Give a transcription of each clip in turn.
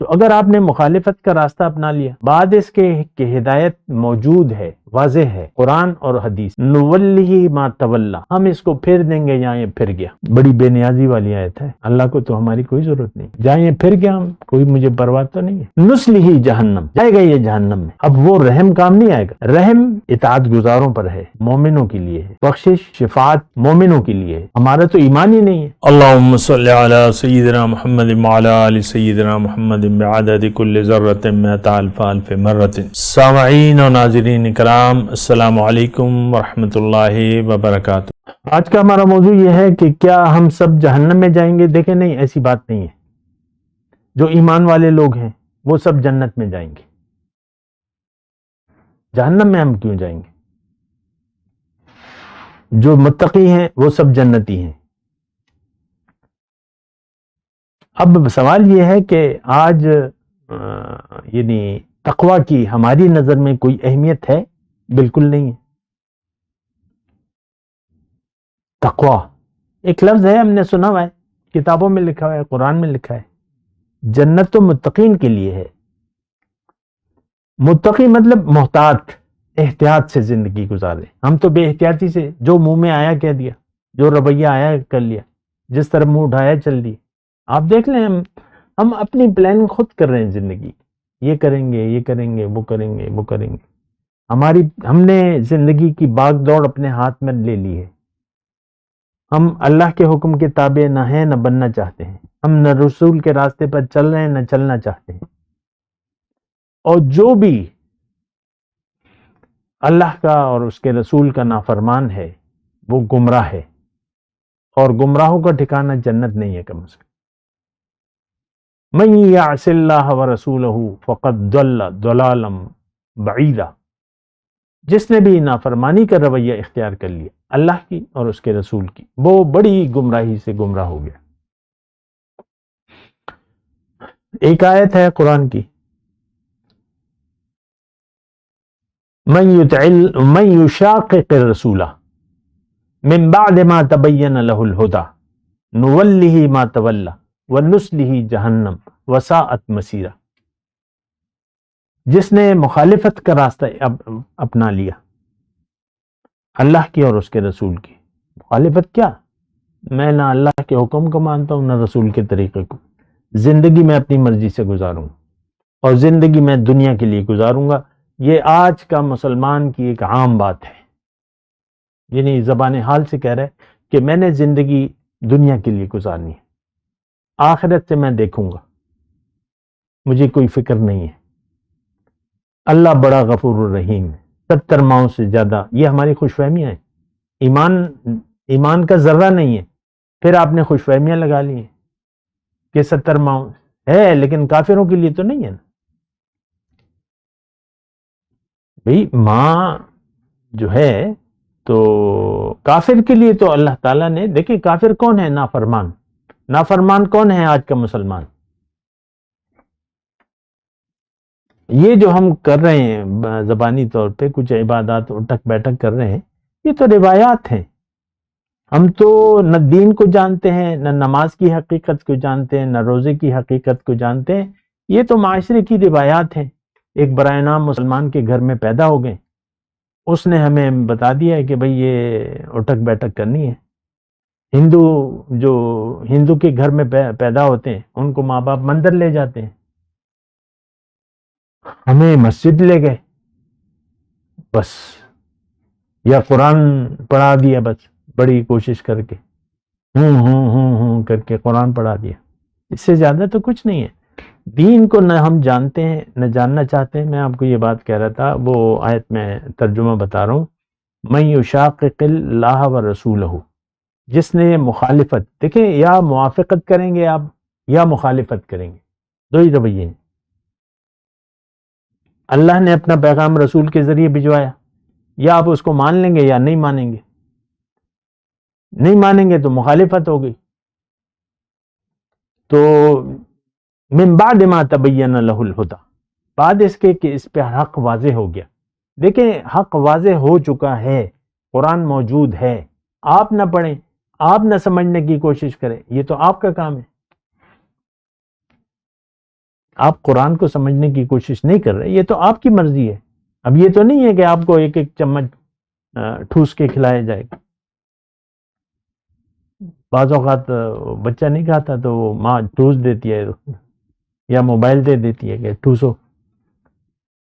تو اگر آپ نے مخالفت کا راستہ اپنا لیا، بعد اس کے کہ ہدایت موجود ہے، واضح ہے قرآن اور حدیث، نولی ما تولا، ہم اس کو پھیر دیں گے جہاں یہ پھر گیا۔ بڑی بے نیازی والی آیت ہے، اللہ کو تو ہماری کوئی ضرورت نہیں، جہاں یہ پھر گیا ہم کوئی مجھے پرواہ تو نہیں ہے۔ نسلہ جہنم، جائے گا یہ جہنم میں۔ اب وہ رحم کام نہیں آئے گا، رحم اطاعت گزاروں پر ہے، مومنوں کے لیے ہے، بخشش شفاعت مومنوں کے لیے ہے، ہمارا تو ایمان ہی نہیں ہے۔ اللہم صلی علی سیدنا محمد وعلی آل سیدنا محمد بعدد کل ذرۃ مئۃ الف الف مرۃ۔ سامعین و ناظرین کرام، السلام علیکم ورحمۃ اللہ وبرکاتہ۔ آج کا ہمارا موضوع یہ ہے کہ کیا ہم سب جہنم میں جائیں گے؟ دیکھیں نہیں، ایسی بات نہیں ہے۔ جو ایمان والے لوگ ہیں وہ سب جنت میں جائیں گے، جہنم میں ہم کیوں جائیں گے؟ جو متقی ہیں وہ سب جنتی ہیں۔ اب سوال یہ ہے کہ آج یعنی تقویٰ کی ہماری نظر میں کوئی اہمیت ہے؟ بالکل نہیں ہے۔ تقویٰ ایک لفظ ہے، ہم نے سنا ہوا ہے، کتابوں میں لکھا ہوا ہے، قرآن میں لکھا ہے۔ جنت تو متقین کے لیے ہے۔ متقی مطلب محتاط، احتیاط سے زندگی گزارے۔ ہم تو بے احتیاطی سے جو منہ میں آیا کہہ دیا، جو رویہ آیا کر لیا، جس طرح منہ اٹھایا چل دیا۔ آپ دیکھ لیں، ہم اپنی پلاننگ خود کر رہے ہیں زندگی، یہ کریں گے، یہ کریں گے، وہ کریں گے، وہ کریں گے۔ ہم نے زندگی کی باغ دوڑ اپنے ہاتھ میں لے لی ہے۔ ہم اللہ کے حکم کے تابع نہ ہیں، نہ بننا چاہتے ہیں۔ ہم نہ رسول کے راستے پر چل رہے ہیں، نہ چلنا چاہتے ہیں۔ اور جو بھی اللہ کا اور اس کے رسول کا نافرمان ہے وہ گمراہ ہے، اور گمراہوں کا ٹھکانہ جنت نہیں ہے۔ کم از کم من یعص اللہ ورسولہ فقد ضل ضلالا بعیدا، جس نے بھی نافرمانی کا رویہ اختیار کر لیا اللہ کی اور اس کے رسول کی، وہ بڑی گمراہی سے گمراہ ہو گیا۔ ایک آیت ہے قرآن کی، من یشاقق الرسول من بعد ما تبین له الہدی نولہ ما تولی ونصلہ جہنم وساءت مصیرا۔ جس نے مخالفت کا راستہ اپنا لیا اللہ کی اور اس کے رسول کی۔ مخالفت کیا؟ میں نہ اللہ کے حکم کو مانتا ہوں، نہ رسول کے طریقے کو۔ زندگی میں اپنی مرضی سے گزاروں گا، اور زندگی میں دنیا کے لیے گزاروں گا۔ یہ آج کا مسلمان کی ایک عام بات ہے، یعنی زبان حال سے کہہ رہا ہے کہ میں نے زندگی دنیا کے لیے گزارنی ہے، آخرت سے میں دیکھوں گا، مجھے کوئی فکر نہیں ہے۔ اللہ بڑا غفور الرحیم ہے، 70 ماؤں سے زیادہ۔ یہ ہماری خوش فہمیاں ہیں، ایمان کا ذرہ نہیں ہے، پھر آپ نے خوش فہمیاں لگا لی ہیں کہ 70 ماؤں ہے، لیکن کافروں کے لیے تو نہیں ہے نا۔ بھئی ماں جو ہے تو کافر کے لیے تو اللہ تعالیٰ نے، دیکھیں کافر کون ہے؟ نافرمان۔ نافرمان کون ہے آج کا مسلمان؟ یہ جو ہم کر رہے ہیں زبانی طور پہ کچھ عبادات اٹھک بیٹھک کر رہے ہیں، یہ تو روایات ہیں۔ ہم تو نہ دین کو جانتے ہیں، نہ نماز کی حقیقت کو جانتے ہیں، نہ روزے کی حقیقت کو جانتے ہیں۔ یہ تو معاشرے کی روایات ہیں۔ ایک برائے نام مسلمان کے گھر میں پیدا ہو گئے، اس نے ہمیں بتا دیا ہے کہ بھئی یہ اٹھک بیٹھک کرنی ہے۔ ہندو کے گھر میں پیدا ہوتے ہیں، ان کو ماں باپ مندر لے جاتے ہیں، ہمیں مسجد لے گئے بس، یا قرآن پڑھا دیا بس، بڑی کوشش کر کے ہوں کر کے قرآن پڑھا دیا۔ اس سے زیادہ تو کچھ نہیں ہے۔ دین کو نہ ہم جانتے ہیں نہ جاننا چاہتے ہیں۔ میں آپ کو یہ بات کہہ رہا تھا، وہ آیت میں ترجمہ بتا رہا ہوں، من یشاقق اللہ ورسولہ، جس نے مخالفت، دیکھیں یا موافقت کریں گے آپ یا مخالفت کریں گے، دو ہی رویے ہیں۔ اللہ نے اپنا پیغام رسول کے ذریعے بھجوایا، یا آپ اس کو مان لیں گے یا نہیں مانیں گے۔ نہیں مانیں گے تو مخالفت ہو گئی۔ تو من بعد ما تبین لہ الہدی، بعد اس کے کہ اس پہ حق واضح ہو گیا۔ دیکھیں حق واضح ہو چکا ہے، قرآن موجود ہے، آپ نہ پڑھیں، آپ نہ سمجھنے کی کوشش کریں، یہ تو آپ کا کام ہے۔ آپ قرآن کو سمجھنے کی کوشش نہیں کر رہے، یہ تو آپ کی مرضی ہے. اب یہ تو نہیں ہے کہ آپ کو ایک ایک چمچ ٹھوس کے کھلایا جائے گا. بعض اوقات بچہ نہیں کھاتا تو وہ ماں ٹھوس دیتی ہے یا موبائل دے دیتی ہے کہ ٹھوسو.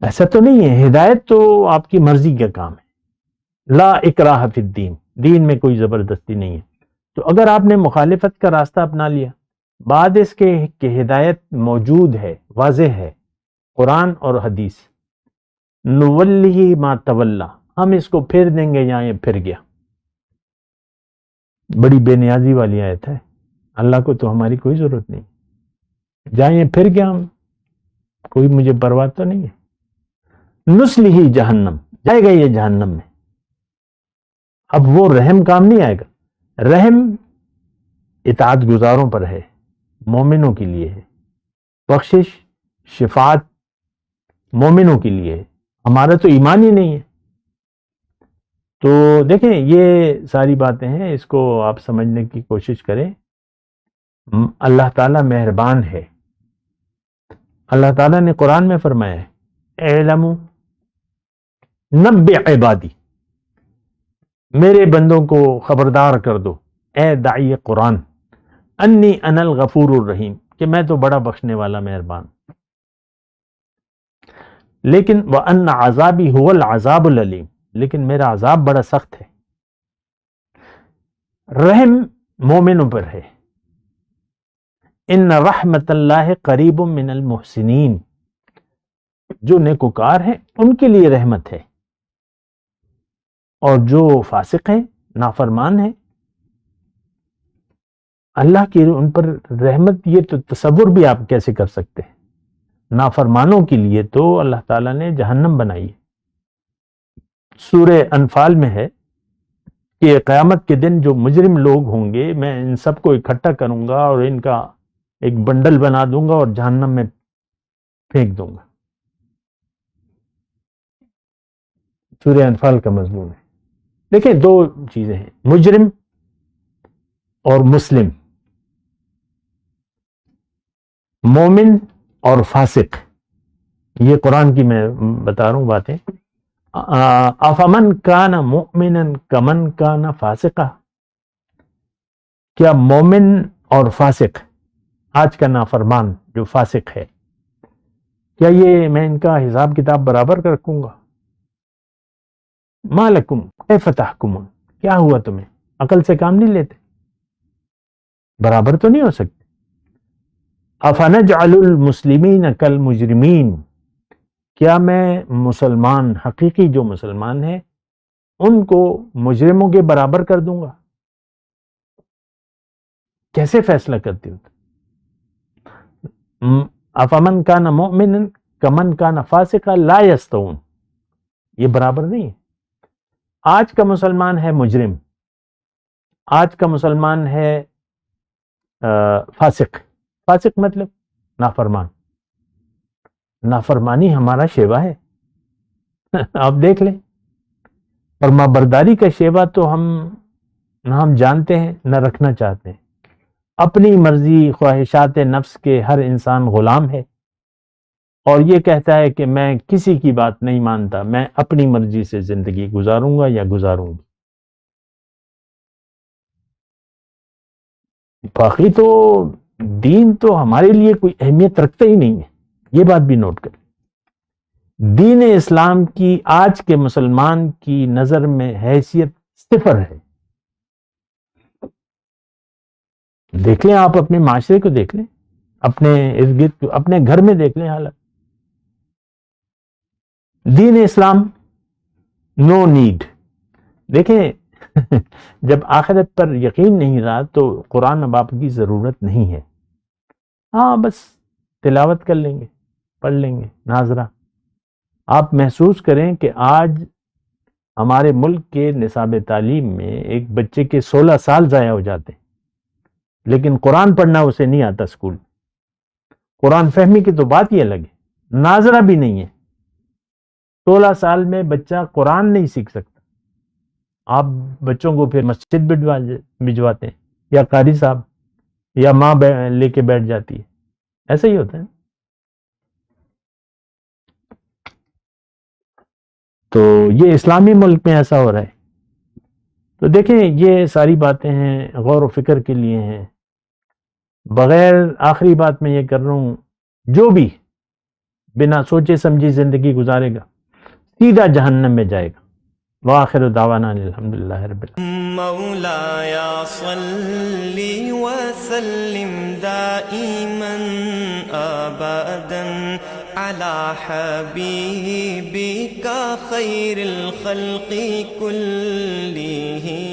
ایسا تو نہیں ہے. ہدایت تو آپ کی مرضی کا کام ہے. لا اکراہ فی الدین، دین میں کوئی زبردستی نہیں ہے. تو اگر آپ نے مخالفت کا راستہ اپنا لیا بعد اس کے کہ ہدایت موجود ہے، واضح ہے، قرآن اور حدیث، نولی ما تولا، ہم اس کو پھیر دیں گے یا یہ پھر گیا. بڑی بے نیازی والی آیت ہے. اللہ کو تو ہماری کوئی ضرورت نہیں، جائیں یہ پھر گیا، ہم کوئی مجھے پرواہ تو نہیں ہے. نسلہ جہنم، جائے گا یہ جہنم میں. اب وہ رحم کام نہیں آئے گا. رحم اطاعت گزاروں پر ہے، مومنوں کے لیے ہے. بخشش شفاعت مومنوں کے لیے ہے. ہمارا تو ایمان ہی نہیں ہے. تو دیکھیں یہ ساری باتیں ہیں، اس کو آپ سمجھنے کی کوشش کریں. اللہ تعالیٰ مہربان ہے. اللہ تعالیٰ نے قرآن میں فرمایا ہے اعلموا نبئ عبادی، میرے بندوں کو خبردار کر دو اے داعی قرآن، انی انا الغفور الرحیم، کہ میں تو بڑا بخشنے والا مہربان. لیکن وان عذابی هو العذاب العلیم، لیکن میرا عذاب بڑا سخت ہے. رحم مومنوں پر ہے. ان رحمت اللہ قریب من المحسنین، جو نیکوکار ہیں ان کے لیے رحمت ہے، اور جو فاسق ہیں، نافرمان ہیں، اللہ کی ان پر رحمت یہ تو تصور بھی آپ کیسے کر سکتے ہیں. نافرمانوں کے لیے تو اللہ تعالیٰ نے جہنم بنائی ہے. سورہ انفال میں ہے کہ قیامت کے دن جو مجرم لوگ ہوں گے میں ان سب کو اکٹھا کروں گا اور ان کا ایک بنڈل بنا دوں گا اور جہنم میں پھینک دوں گا. سورہ انفال کا مضمون ہے. دیکھیں دو چیزیں ہیں، مجرم اور مسلم، مومن اور فاسق. یہ قرآن کی میں بتا رہا ہوں باتیں. افمن کان مؤمنا کمن کان فاسقا، کیا مومن اور فاسق، آج کا نافرمان جو فاسق ہے، کیا یہ میں ان کا حساب کتاب برابر کر رکھوں گا؟ ما لکم کیف تحکمون، کیا ہوا تمہیں، عقل سے کام نہیں لیتے؟ برابر تو نہیں ہو سکتے. افنجعل المسلمین کالمجرمین، کیا میں مسلمان، حقیقی جو مسلمان ہیں ان کو مجرموں کے برابر کر دوں گا؟ کیسے فیصلہ کرتے ہو؟ افمن کان مؤمنا کمن کان فاسقا لا یستوون، یہ برابر نہیں ہے. آج کا مسلمان ہے مجرم، آج کا مسلمان ہے فاسق. فاسق مطلب نافرمان. نافرمانی ہمارا شیوا ہے. آپ دیکھ لیں، فرما برداری کا شیوا تو ہم نہ ہم جانتے ہیں نہ رکھنا چاہتے ہیں. اپنی مرضی، خواہشات نفس کے ہر انسان غلام ہے، اور یہ کہتا ہے کہ میں کسی کی بات نہیں مانتا، میں اپنی مرضی سے زندگی گزاروں گا یا گزاروں گی. باقی تو دین تو ہمارے لیے کوئی اہمیت رکھتا ہی نہیں ہے. یہ بات بھی نوٹ کریں. دین اسلام کی آج کے مسلمان کی نظر میں حیثیت صفر ہے. دیکھ لیں آپ اپنے معاشرے کو، دیکھ لیں اپنے ارد گرد کو، اپنے گھر میں دیکھ لیں حالت. دین اسلام نو نیڈ. دیکھیں جب آخرت پر یقین نہیں رہا تو قرآن اب آپ کی ضرورت نہیں ہے. ہاں بس تلاوت کر لیں گے، پڑھ لیں گے ناظرہ. آپ محسوس کریں کہ آج ہمارے ملک کے نصاب تعلیم میں ایک بچے کے 16 سال ضائع ہو جاتے ہیں، لیکن قرآن پڑھنا اسے نہیں آتا. اسکول قرآن فہمی کی تو بات ہی الگ ہے، ناظرہ بھی نہیں ہے. 16 سال میں بچہ قرآن نہیں سیکھ سکتا. آپ بچوں کو پھر مسجد بھجواتے ہیں، یا قاری صاحب یا ماں لے کے بیٹھ جاتی ہے. ایسا ہی ہوتا ہے. تو یہ اسلامی ملک میں ایسا ہو رہا ہے. تو دیکھیں یہ ساری باتیں ہیں غور و فکر کے لیے ہیں. بغیر آخری بات میں یہ کر رہا ہوں، جو بھی بنا سوچے سمجھی زندگی گزارے گا سیدھا جہنم میں جائے گا. وآخر دعوانا الحمدللہ رب العالمین. مولایا صلی وسلم دائما ابدا على حبيبك خير الخلق كلهم.